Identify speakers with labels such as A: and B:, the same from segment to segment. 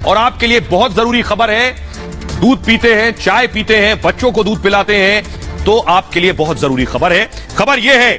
A: और आपके लिए बहुत जरूरी खबर है। दूध पीते हैं, चाय पीते हैं, बच्चों को दूध पिलाते हैं, तो आपके लिए बहुत जरूरी खबर है। खबर यह है,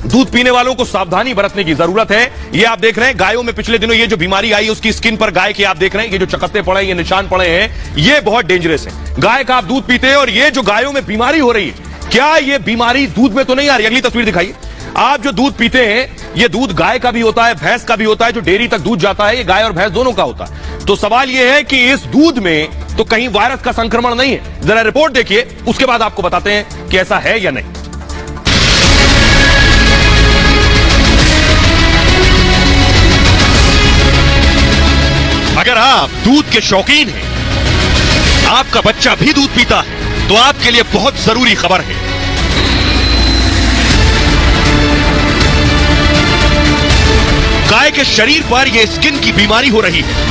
A: दूध पीने वालों को सावधानी बरतने की जरूरत है। ये आप देख रहे हैं, गायों में पिछले दिनों ये जो बीमारी आई है उसकी स्किन पर गाय के आप देख रहे हैं, ये जो चकत्ते पड़े हैं, ये निशान पड़े हैं, ये बहुत डेंजरस है। गाय का आप दूध पीते हैं और ये जो गायों में बीमारी हो रही है, क्या ये बीमारी दूध में तो नहीं आ रही? अगली तस्वीर दिखाइए। आप जो दूध पीते हैं, ये दूध गाय का भी होता है, भैंस का भी होता है, जो डेयरी तक दूध जाता है, ये गाय और भैंस दोनों का होता है। तो सवाल ये है कि इस दूध में तो कहीं वायरस का संक्रमण नहीं है? जरा रिपोर्ट देखिए, उसके बाद आपको बताते हैं कि ऐसा है या नहीं। अगर आप दूध के शौकीन हैं, आपका बच्चा भी दूध पीता है, तो आपके लिए बहुत जरूरी खबर है। गाय के शरीर पर यह स्किन की बीमारी हो रही है,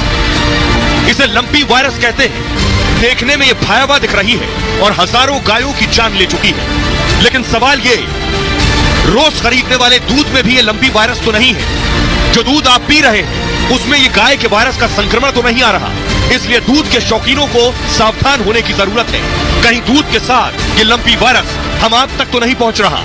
A: इसे लंपी वायरस कहते हैं। देखने में यह भयावह दिख रही है और हजारों गायों की जान ले चुकी है। लेकिन सवाल यह, रोज खरीदने वाले दूध में भी यह लंपी वायरस तो नहीं है? जो दूध आप पी रहे हैं उसमें यह गाय के वायरस का संक्रमण तो नहीं आ रहा? इसलिए दूध के शौकीनों को सावधान होने की जरूरत है। कहीं दूध के साथ ये लंपी वायरस हम आप तक तो नहीं पहुंच रहा।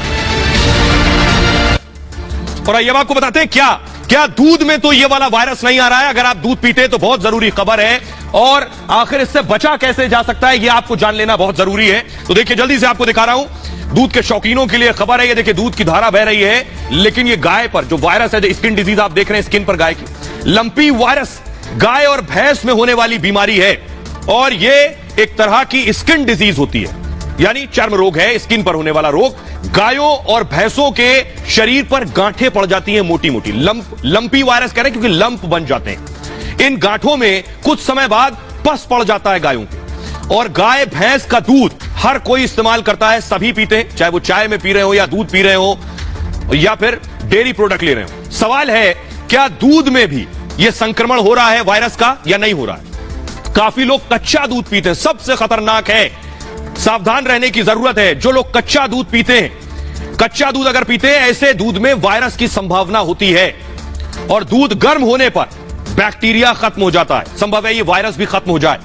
A: और आइए आपको बताते हैं क्या दूध में तो ये वाला वायरस नहीं आ रहा है। अगर आप दूध पीते हैं तो बहुत जरूरी खबर है, और आखिर इससे बचा कैसे जा सकता है, ये आपको जान लेना बहुत जरूरी है। तो देखिए, जल्दी से आपको दिखा रहा हूं, दूध के शौकीनों के लिए खबर है। ये देखिए, दूध की धारा बह रही है, लेकिन ये गाय पर जो वायरस है, जो स्किन डिजीज आप देख रहे हैं स्किन पर गाय की, लंपी वायरस गाय और भैंस में होने वाली बीमारी है। और ये एक तरह की स्किन डिजीज होती है, यानी चर्म रोग है, स्किन पर होने वाला रोग। गायों और भैंसों के शरीर पर गांठें पड़ जाती हैं, मोटी मोटी। लंपी वायरस कह रहे हैं क्योंकि लंप बन जाते हैं। इन गांठों में कुछ समय बाद पस पड़ जाता है गायों के। और गाय भैंस का दूध हर कोई इस्तेमाल करता है, सभी पीते हैं, चाहे वो चाय में पी रहे हो या दूध पी रहे हो या फिर डेयरी प्रोडक्ट ले रहे हो। सवाल है, क्या दूध में भी यह संक्रमण हो रहा है वायरस का या नहीं हो रहा है? काफी लोग कच्चा दूध पीते हैं, सबसे खतरनाक है, सावधान रहने की जरूरत है। जो लोग कच्चा दूध पीते हैं, कच्चा दूध अगर पीते हैं, ऐसे दूध में वायरस की संभावना होती है। और दूध गर्म होने पर बैक्टीरिया खत्म हो जाता है, संभव है ये वायरस भी खत्म हो जाए।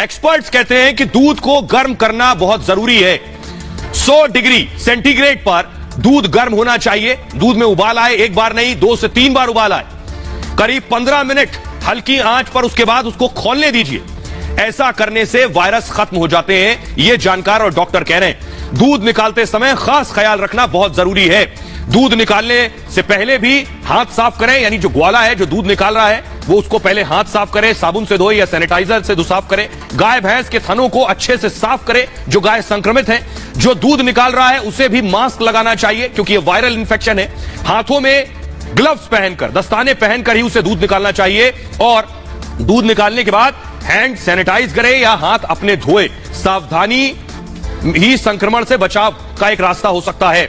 A: एक्सपर्ट्स कहते हैं कि दूध को गर्म करना बहुत जरूरी है। 100 डिग्री सेंटीग्रेड पर दूध गर्म होना चाहिए। दूध में उबाल आए, एक बार नहीं 2 से 3 बार उबाल आए, करीब 15 मिनट हल्की आंच पर, उसके बाद उसको खौलने दीजिए। ऐसा करने से वायरस खत्म हो जाते हैं, ये जानकार और डॉक्टर कह रहे हैं। दूध निकालते समय खास ख्याल रखना बहुत जरूरी है। दूध निकालने से पहले भी हाथ साफ करें, यानी जो ग्वाला है जो दूध निकाल रहा है वो उसको पहले हाथ साफ करें, साबुन से धोए या सैनिटाइजर से साफ करें। गाय भैंस के थनों को अच्छे से साफ करें, जो गाय संक्रमित है। जो दूध निकाल रहा है उसे भी मास्क लगाना चाहिए, क्योंकि ये वायरल इंफेक्शन है। हाथों में ग्लव्स पहनकर, दस्ताने पहनकर ही उसे दूध निकालना चाहिए। और दूध निकालने के बाद हैंड सैनिटाइज करें या हाथ अपने धोए। सावधानी ही संक्रमण से बचाव का एक रास्ता हो सकता है।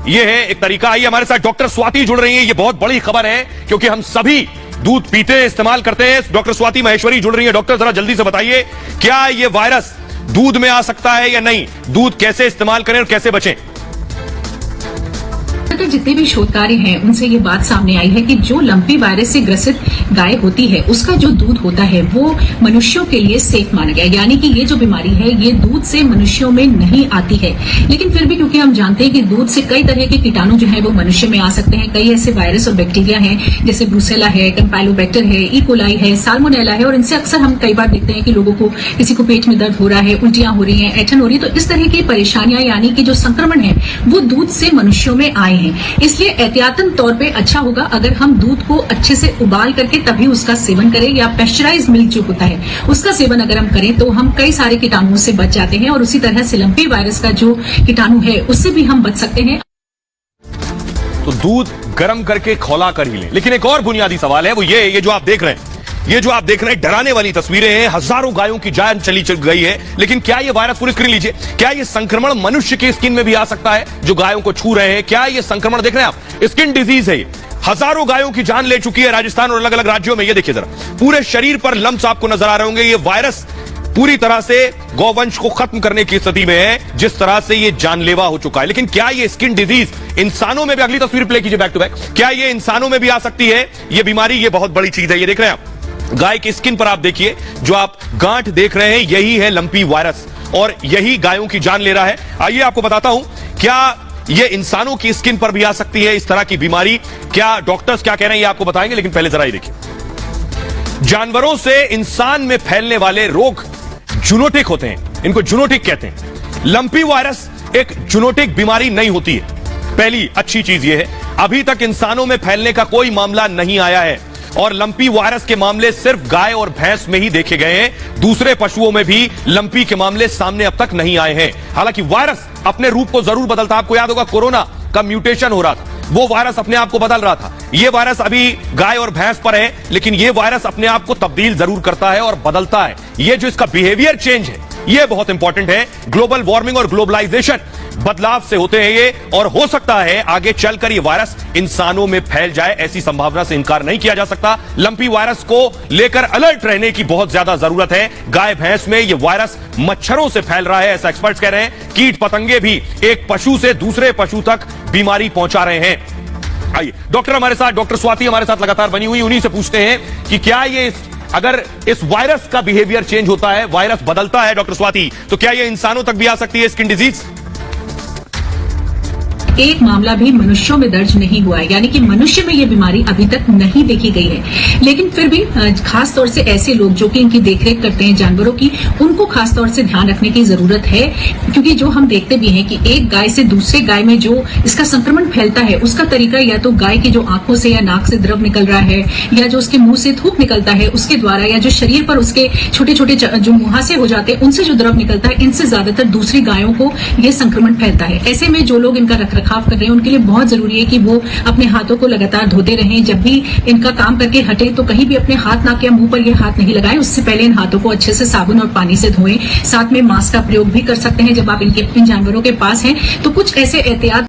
A: यह है एक तरीका। आइए हमारे साथ डॉक्टर स्वाति जुड़ रही हैं। यह बहुत बड़ी खबर है क्योंकि हम सभी दूध पीते हैं, इस्तेमाल करते हैं। डॉक्टर स्वाति महेश्वरी जुड़ रही है। डॉक्टर जरा जल्दी से बताइए, क्या यह वायरस दूध में आ सकता है या नहीं? दूध कैसे इस्तेमाल करें और कैसे बचें?
B: जितने भी शोध कार्य हैं उनसे ये बात सामने आई है कि जो लंपी वायरस से ग्रसित गाय होती है, उसका जो दूध होता है वो मनुष्यों के लिए सेफ माना गया। यानी कि ये जो बीमारी है ये दूध से मनुष्यों में नहीं आती है। लेकिन फिर भी क्योंकि हम जानते हैं कि दूध से कई तरह के कीटाणु जो है वो मनुष्य में आ सकते हैं। कई ऐसे वायरस और बैक्टीरिया हैं, जैसे ब्रूसेला है, कैम्पाइलोबैक्टर है, ई कोलाई है, साल्मोनेला है। और इनसे अक्सर हम कई बार देखते हैं कि लोगों को, किसी को पेट में दर्द हो रहा है, उल्टियां हो रही हैं, ऐंठन हो रही है। तो इस तरह की परेशानियां, यानी कि जो संक्रमण है वो दूध से मनुष्यों में आए हैं। इसलिए एहतियातन तौर पे अच्छा होगा अगर हम दूध को अच्छे से उबाल करके तभी उसका सेवन करें, या पेस्चराइज्ड मिल्क जो होता है उसका सेवन अगर हम करें तो हम कई सारे कीटाणुओं से बच जाते हैं। और उसी तरह से लंपी वायरस का जो कीटाणु है उससे भी हम बच सकते हैं।
A: तो दूध गर्म करके खौला कर ही लें। लेकिन एक और बुनियादी सवाल है, वो ये जो आप देख रहे हैं, ये जो आप देख रहे हैं डराने वाली तस्वीरें हैं। हजारों गायों की जान चली गई है। लेकिन क्या ये वायरस, पूरी स्क्रीन लीजिए, क्या ये संक्रमण मनुष्य की स्किन में भी आ सकता है? जो गायों को छू रहे हैं, क्या ये संक्रमण देख रहे हैं आप? स्किन डिजीज है। हजारों गायों की जान ले चुकी है राजस्थान और अलग अलग राज्यों में। ये देखिए जरा, पूरे शरीर पर लम्स आपको नजर आ रहे होंगे। ये वायरस पूरी तरह से गौवंश को खत्म करने की स्थिति में है, जिस तरह से ये जानलेवा हो चुका है। लेकिन क्या ये स्किन डिजीज इंसानों में भी, अगली तस्वीर प्ले कीजिए बैक टू बैक, क्या ये इंसानों में भी आ सकती है ये बीमारी? ये बहुत बड़ी चीज है। ये देख रहे हैं आप, गाय की स्किन पर आप देखिए, जो आप गांठ देख रहे हैं यही है लंपी वायरस और यही गायों की जान ले रहा है। आइए आपको बताता हूं, क्या ये इंसानों की स्किन पर भी आ सकती है इस तरह की बीमारी? क्या डॉक्टर्स क्या कह रहे हैं ये आपको बताएंगे, लेकिन पहले जरा ये देखिए। जानवरों से इंसान में फैलने वाले रोग जूनोटिक होते हैं, इनको जूनोटिक कहते हैं। लंपी वायरस एक जूनोटिक बीमारी नहीं होती है। पहली अच्छी चीज यह है, अभी तक इंसानों में फैलने का कोई मामला नहीं आया है और लंपी वायरस के मामले सिर्फ गाय और भैंस में ही देखे गए हैं। दूसरे पशुओं में भी लंपी के मामले सामने अब तक नहीं आए हैं। हालांकि वायरस अपने रूप को जरूर बदलता, आपको याद होगा कोरोना का म्यूटेशन हो रहा था, वो वायरस अपने आप को बदल रहा था। ये वायरस अभी गाय और भैंस पर है, लेकिन ये वायरस अपने आप को तब्दील जरूर करता है और बदलता है। ये जो इसका बिहेवियर चेंज है ये बहुत इंपॉर्टेंट है। ग्लोबल वार्मिंग और ग्लोबलाइजेशन बदलाव से होते हैं ये, और हो सकता है आगे चलकर ये वायरस इंसानों में फैल जाए, ऐसी संभावना से इनकार नहीं किया जा सकता। लंपी वायरस को लेकर अलर्ट रहने की बहुत ज्यादा जरूरत है। गाय भैंस में ये वायरस मच्छरों से फैल रहा है, ऐसा एक्सपर्ट्स कह रहे हैं। कीट पतंगे भी एक पशु से दूसरे पशु तक बीमारी पहुंचा रहे हैं। आइए डॉक्टर हमारे साथ, डॉक्टर स्वाति हमारे साथ लगातार बनी हुई, उन्हीं से पूछते हैं कि क्या ये अगर इस वायरस का बिहेवियर चेंज होता है, वायरस बदलता है डॉक्टर स्वाति, तो क्या ये इंसानों तक भी आ सकती है स्किन डिजीज?
B: एक मामला भी मनुष्यों में दर्ज नहीं हुआ है, यानी कि मनुष्य में ये बीमारी अभी तक नहीं देखी गई है। लेकिन फिर भी खास तौर से ऐसे लोग जो कि इनकी देखरेख करते हैं जानवरों की, उनको खास तौर से ध्यान रखने की जरूरत है, क्योंकि जो हम देखते भी हैं कि एक गाय से दूसरे गाय में जो इसका संक्रमण फैलता है उसका तरीका या तो गाय की जो आंखों से या नाक से द्रव निकल रहा है, या जो उसके मुंह से थूक निकलता है उसके द्वारा, या जो शरीर पर उसके छोटे छोटे जो मुहासे हो जाते हैं उनसे जो द्रव निकलता है, इनसे ज्यादातर दूसरी गायों को यह संक्रमण फैलता है। ऐसे में जो लोग इनका रखरखाव कर रहे हैं उनके लिए बहुत जरूरी है कि वो अपने हाथों को लगातार धोते रहें। जब भी इनका काम करके हटे तो कहीं भी अपने हाथ, नाक या मुंह पर ये हाथ नहीं लगाएं। उससे पहले इन हाथों को अच्छे से साबुन और पानी से धोएं। साथ में मास्क का प्रयोग भी कर सकते हैं जब आप इन जानवरों के पास हैं। तो कुछ ऐसे एहतियात